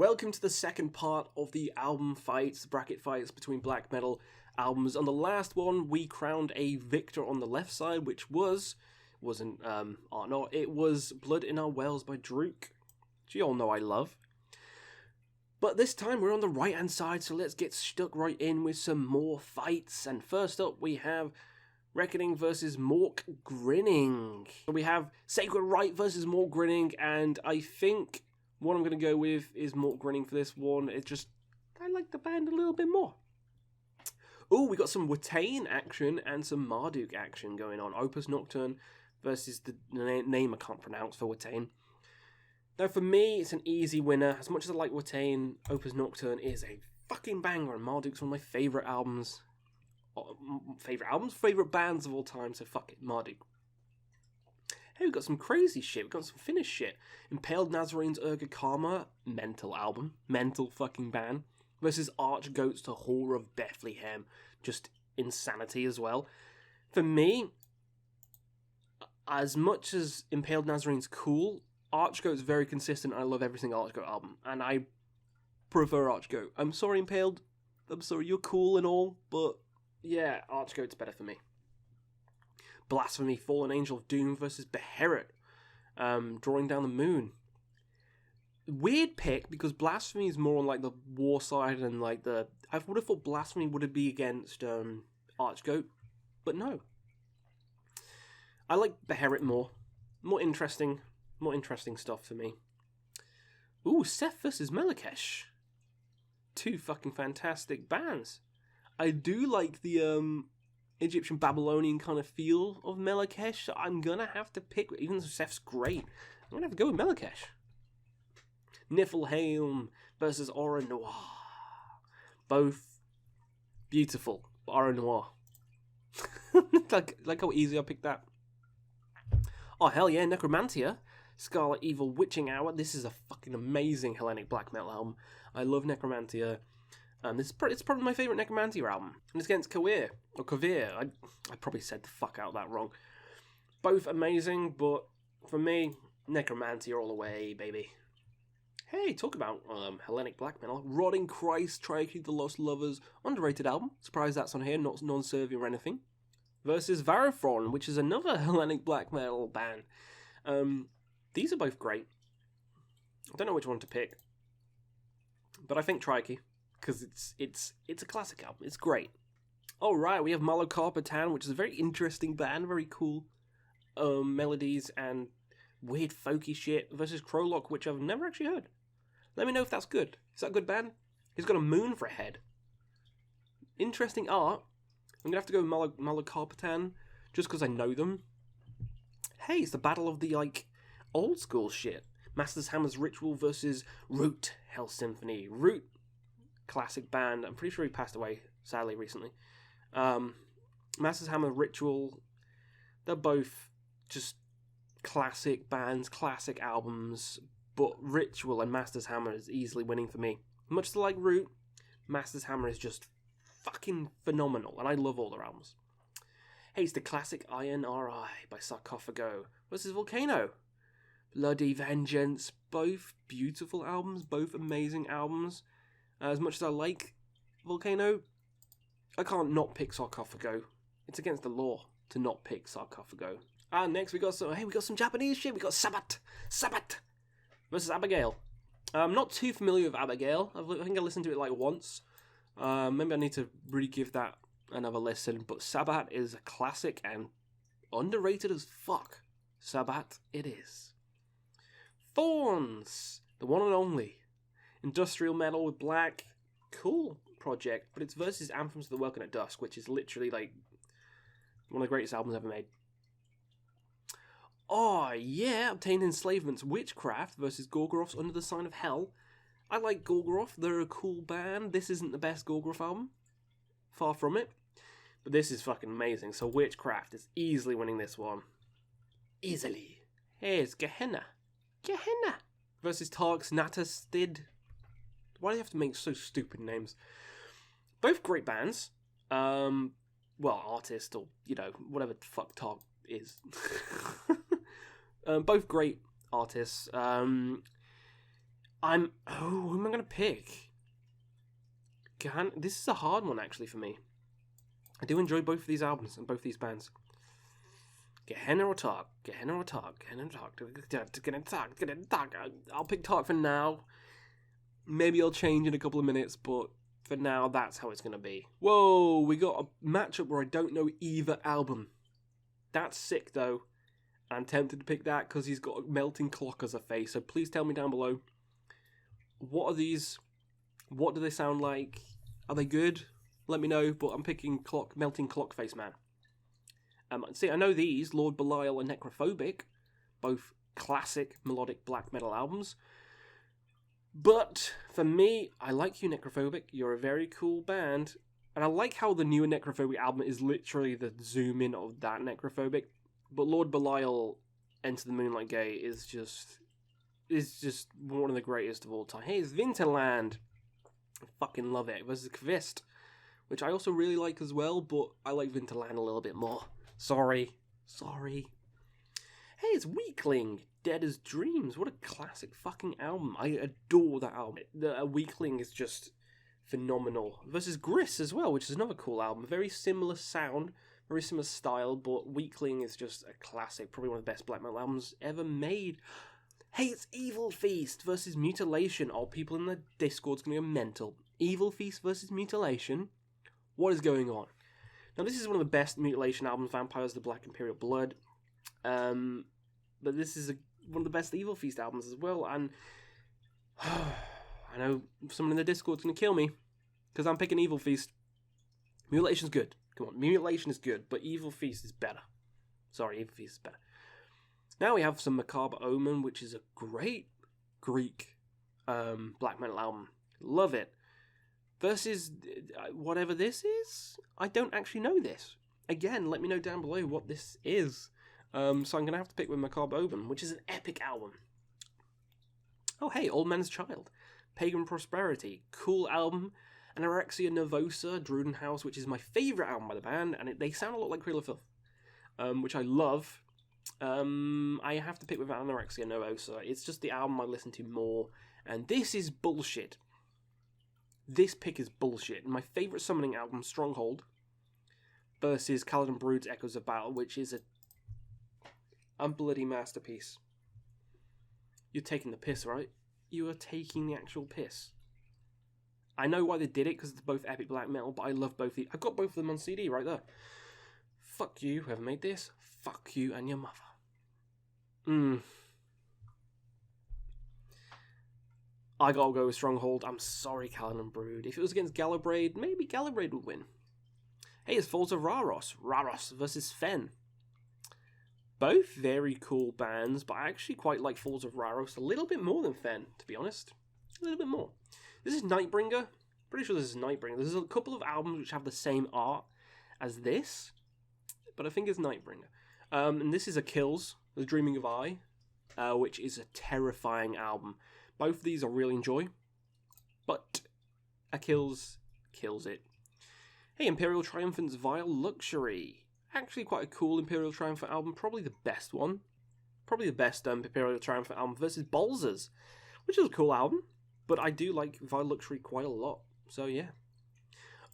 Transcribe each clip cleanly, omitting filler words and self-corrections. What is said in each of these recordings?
Welcome to the second part of the album fights, bracket fights between black metal albums. On the last one, we crowned a victor on the left side, which was Blood in Our Wells by Drook, which you all know I love. But this time we're on the right hand side, so let's get stuck right in with some more fights. And first up we have Reckoning versus Mork Grinning. So we have Sacred Right versus Mork Grinning, and I think what I'm going to go with is Mork Grinning for this one. I like the band a little bit more. Oh, we got some Watain action and some Marduk action going on. Opus Nocturne versus the name I can't pronounce for Watain. Now for me, it's an easy winner. As much as I like Watain, Opus Nocturne is a fucking banger, and Marduk's one of my favourite albums. Favourite bands of all time, so fuck it, Marduk. Hey, we've got some crazy shit. We've got some Finnish shit. Impaled Nazarenes Erga Karma, mental album, mental fucking band, versus Archgoats to Whore of Bethlehem, just insanity as well. For me, as much as Impaled Nazarene's cool, Archgoat's very consistent, and I love every single Archgoat album, and I prefer Archgoat. I'm sorry, Impaled. I'm sorry, you're cool and all, but yeah, Archgoat's better for me. Blasphemy, Fallen Angel of Doom versus Beherit, Drawing Down the Moon. Weird pick, because Blasphemy is more on like the war side, and like I would have thought Blasphemy would be against Archgoat, but no. I like Beherit more interesting stuff for me. Ooh, Seth versus Melakesh. Two fucking fantastic bands. I do like the Egyptian Babylonian kind of feel of Melakesh. So I'm gonna have to pick, even though Seth's great, I'm gonna have to go with Melakesh. Niflheim versus Aura Noir. Both beautiful, but Aura Noir. like how easy I picked that. Oh hell yeah, Necromantia, Scarlet Evil Witching Hour. This is a fucking amazing Hellenic black metal album. I love Necromantia. It's probably my favourite Necromantia album. And it's against Kavir. I probably said the fuck out that wrong. Both amazing, but for me, Necromantia all the way, baby. Hey, talk about Hellenic black metal. Rotting Christ, Triarchy The Lost Lovers. Underrated album. Surprised that's on here, not non-serving or anything. Versus Varithron, which is another Hellenic black metal band. These are both great. I don't know which one to pick. But I think Triarchy, because it's a classic album. It's great. Alright, we have Malocarpatan, which is a very interesting band, very cool melodies and weird folky shit, versus Krolok, which I've never actually heard. Let me know if that's good. Is that a good band? He's got a moon for a head. Interesting art. I'm going to have to go with Malocarpatan, just because I know them. Hey, it's the battle of the, old school shit. Masters Hammer's Ritual versus Root Hell Symphony. Root, classic band. I'm pretty sure he passed away, sadly, recently. Masters Hammer, Ritual, they're both just classic bands, classic albums, but Ritual and Masters Hammer is easily winning for me. Much like Root, Masters Hammer is just fucking phenomenal, and I love all their albums. Hey, it's the classic INRI by Sarcophago versus Volcano. Bloody Vengeance, both beautiful albums, both amazing albums. As much as I like Volcano, I can't not pick Sarcophago. It's against the law to not pick Sarcophago. And next we got some Japanese shit. We got Sabbat versus Abigail. I'm not too familiar with Abigail. I think I listened to it once. Maybe I need to really give that another listen. But Sabbat is a classic and underrated as fuck. Sabbat it is. Thorns, the one and only. Industrial metal with black. Cool project, but it's versus Anthems of the Welcome at Dusk, which is literally one of the greatest albums ever made. Oh yeah, Obtained Enslavement's Witchcraft versus Gorgoroth's Under the Sign of Hell. I like Gorgoroth, they're a cool band. This isn't the best Gorgoroth album, far from it, but this is fucking amazing. So Witchcraft is easily winning this one. Easily. Here's Gehenna versus Tark's Natastid. Why do you have to make so stupid names? Both great bands. Artist, or, whatever the fuck Tark is. Both great artists. who am I going to pick? This is a hard one, actually, for me. I do enjoy both of these albums and both of these bands. Gehenna or Talk? Gehenna or Talk? Gehenna or Talk? Talk. I'll pick Talk for now. Maybe I'll change in a couple of minutes, but for now, that's how it's going to be. Whoa, we got a matchup where I don't know either album. That's sick, though. I'm tempted to pick that because he's got a melting clock as a face. So please tell me down below. What are these? What do they sound like? Are they good? Let me know. But I'm picking melting clock face man. See, I know these, Lord Belial and Necrophobic, both classic melodic black metal albums. But for me, I like you, Necrophobic. You're a very cool band. And I like how the newer Necrophobic album is literally the zoom in of that Necrophobic. But Lord Belial, Enter the Moonlight Gate is just one of the greatest of all time. Hey, it's Winterland. I fucking love it. Versus Kvist, which I also really like as well, but I like Winterland a little bit more. Sorry. Hey, it's Weakling. Dead as Dreams. What a classic fucking album. I adore that album. Weakling is just phenomenal. Versus Griss as well, which is another cool album. Very similar sound. Very similar style, but Weakling is just a classic. Probably one of the best black metal albums ever made. Hey, it's Evil Feast versus Mutilation. Oh, people in the Discord's going to go mental. Evil Feast versus Mutilation? What is going on? Now, this is one of the best Mutilation albums, Vampires, the Black Imperial Blood. But this is one of the best Evil Feast albums as well, and I know someone in the Discord's going to kill me, because I'm picking Evil Feast. Mutilation's good. Come on, Mutilation is good, but Evil Feast is better. Sorry, Evil Feast is better. Now we have some Macabre Omen, which is a great Greek black metal album. Love it. Versus whatever this is. I don't actually know this. Again, let me know down below what this is. So I'm going to have to pick with Macabre Omen, which is an epic album. Oh, hey, Old Man's Child. Pagan Prosperity. Cool album. Anorexia Nervosa, Druden House, which is my favourite album by the band, and they sound a lot like Cradle of Filth, which I love. I have to pick with Anorexia Nervosa. It's just the album I listen to more, and this is bullshit. This pick is bullshit. My favourite summoning album, Stronghold, versus Kaladin Brood's Echoes of Battle, which is a bloody masterpiece. You're taking the piss, right? You are taking the actual piss. I know why they did it, because it's both epic black metal, but I love both. I've got both of them on CD right there. Fuck you, whoever made this. Fuck you and your mother. I gotta go with Stronghold. I'm sorry, Kaladin Brood. If it was against Galabraid, maybe Galabraid would win. Hey, it's Falls of Raros. Raros versus Fen. Both very cool bands, but I actually quite like Falls of Raros a little bit more than Fen, to be honest. A little bit more. This is Nightbringer. Pretty sure this is Nightbringer. There's a couple of albums which have the same art as this, but I think it's Nightbringer. And this is a Kills, The Dreaming of I, which is a terrifying album. Both of these I really enjoy, but a Kills kills it. Hey, Imperial Triumphant's Vile Luxury. Actually quite a cool Imperial Triumphant album, probably the best one. Probably the best Imperial Triumphant album versus Balzers, which is a cool album. But I do like Vile Luxury quite a lot, so yeah.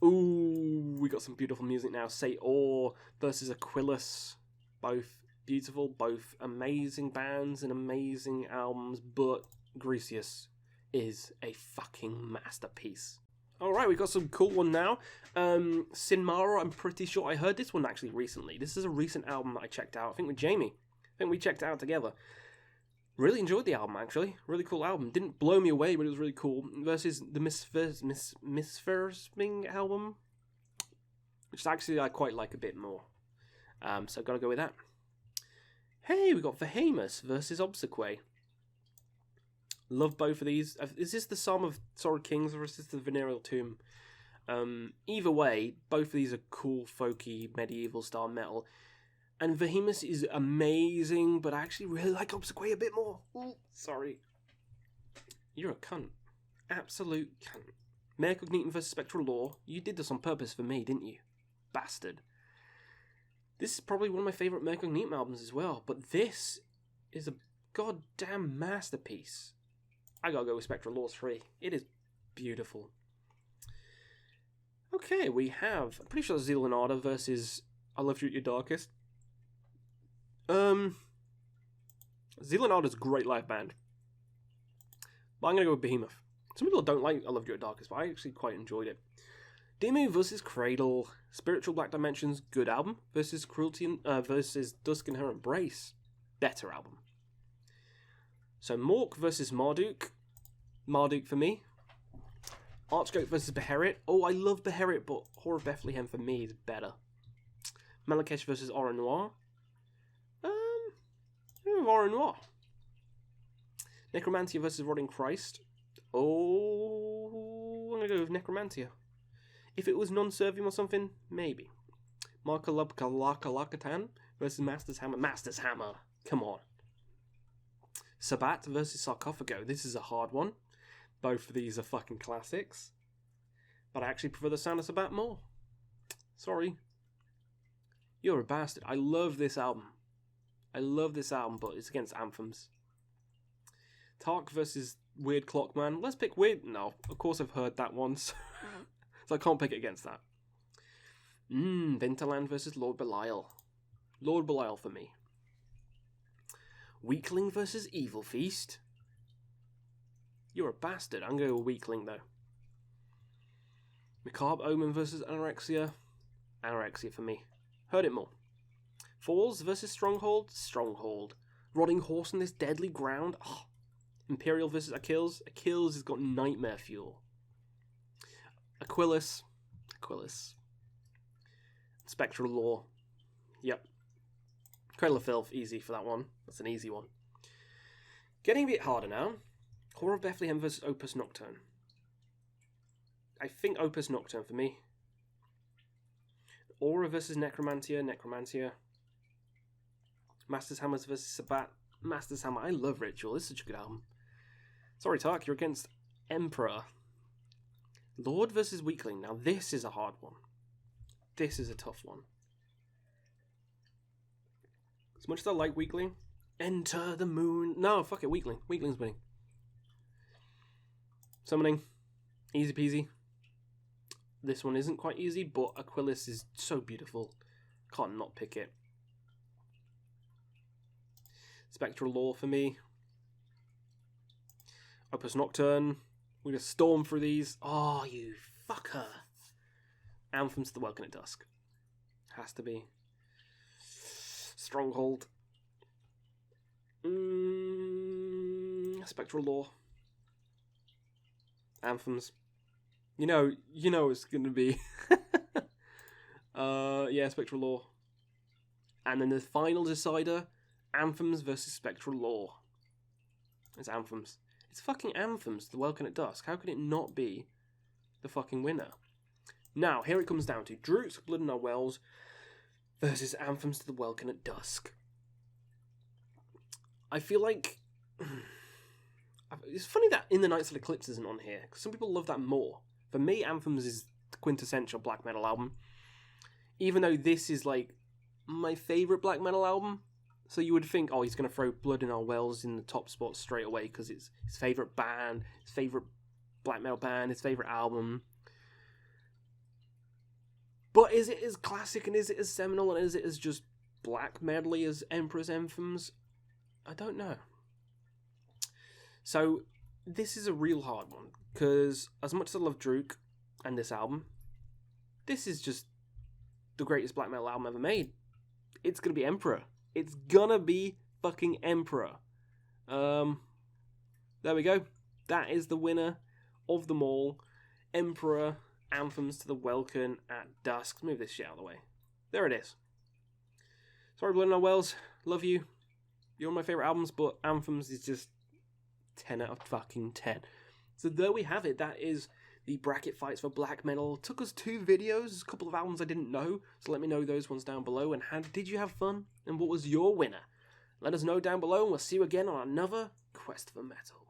Ooh, we got some beautiful music now. Say Or versus Aquilus. Both beautiful, both amazing bands and amazing albums, but Grecius is a fucking masterpiece. Alright, we got some cool one now. Sinmara, I'm pretty sure I heard this one actually recently. This is a recent album that I checked out, I think with Jamie. I think we checked it out together. Really enjoyed the album, actually. Really cool album. Didn't blow me away, but it was really cool. Versus the Misversming album, which actually I quite like a bit more. So gotta go with that. Hey, we got Vehemus versus Obsequy. Love both of these. Is this the Psalm of Sword Kings or is this the Venereal Tomb? Either way, both of these are cool, folky, medieval style metal. And Vehemus is amazing, but I actually really like Obsequy a bit more. Ooh, sorry. You're a cunt. Absolute cunt. Mare Cognitum versus Spectral Law. You did this on purpose for me, didn't you? Bastard. This is probably one of my favourite Mare Cognitum albums as well, but this is a goddamn masterpiece. I gotta go with Spectral Laws 3. It is beautiful. Okay, we have, I'm pretty sure it's Zealanada versus I Loved You at Your Darkest. Zealanada's a great live band. But I'm gonna go with Behemoth. Some people don't like I Loved You at Darkest, but I actually quite enjoyed it. Demu versus Cradle. Spiritual Black Dimensions, good album. Versus Cruelty versus Dusk in Her Embrace, better album. So Mork versus Marduk. Marduk for me. Archgoat versus Beherit. Oh, I love Beherit, but Whore of Bethlehem for me is better. Malakesh versus Aura Noir. Aura Noir. Necromantia versus Rotting Christ. Oh, I'm gonna go with Necromantia. If it was non-servium or something, maybe. Markalakatan versus Master's Hammer. Master's Hammer, come on. Sabat versus Sarcophago. This is a hard one. Both of these are fucking classics. But I actually prefer the sound of Sabat more. Sorry. You're a bastard. I love this album. But it's against Anthems. Tark versus Weird Clockman. Let's pick Weird. No, of course I've heard that once. So I can't pick it against that. Vinterland versus Lord Belial. Lord Belial for me. Weakling versus Evil Feast. You're a bastard. I'm going to go with Weakling though. Macabre Omen versus Anorexia. Anorexia for me. Heard it more. Falls versus Stronghold. Stronghold. Rotting Horse on This Deadly Ground. Oh. Imperial versus Achilles. Achilles has got Nightmare Fuel. Aquilus. Spectral Law. Yep. Cradle of Filth, easy for that one. That's an easy one. Getting a bit harder now. Whore of Bethlehem versus Opus Nocturne. I think Opus Nocturne for me. Aura versus Necromantia. Master's Hammers versus Sabat. Master's Hammer. I love Ritual. This is such a good album. Sorry, Tark, you're against Emperor. Lord versus Weakling. Now this is a hard one. This is a tough one. As much as I like Weakling, Enter the Moon. No, fuck it, Weakling. Weakling's winning. Summoning. Easy peasy. This one isn't quite easy, but Aquilus is so beautiful. Can't not pick it. Spectral Law for me. Opus Nocturne. We're going to storm through these. Oh, you fucker. Anthems to the Welkin at Dusk. Has to be. Stronghold. Spectral Law. Anthems. You know it's going to be. Yeah, Spectral Law. And then the final decider, Anthems versus Spectral Law. It's Anthems. It's fucking Anthems, the Welkin at Dusk. How can it not be the fucking winner? Now, here it comes down to Droots, Blood in Our Wells versus Anthems to the Welkin at Dusk. I feel like... It's funny that In the Nights of Eclipse isn't on here, because some people love that more. For me, Anthems is the quintessential black metal album. Even though this is, like, my favourite black metal album. So you would think, oh, he's going to throw Blood in Our Wells in the top spot straight away, because it's his favourite band, his favourite black metal band, his favourite album. But is it as classic and is it as seminal and is it as just black medley as Emperor's Anthems? I don't know. So this is a real hard one, because as much as I love Drook and this album, this is just the greatest black metal album ever made. It's going to be Emperor. It's going to be fucking Emperor. There we go. That is the winner of them all. Emperor, Anthems to the Welkin at Dusk. Move this shit out of the way. There it is. Sorry, Blood in Our Wells. Love you. You're one of my favourite albums, but Anthems is just 10 out of fucking 10. So there we have it. That is the bracket fights for black metal. It took us 2 videos, a couple of albums I didn't know, so let me know those ones down below. And did you have fun? And what was your winner? Let us know down below, and we'll see you again on another Quest for Metal.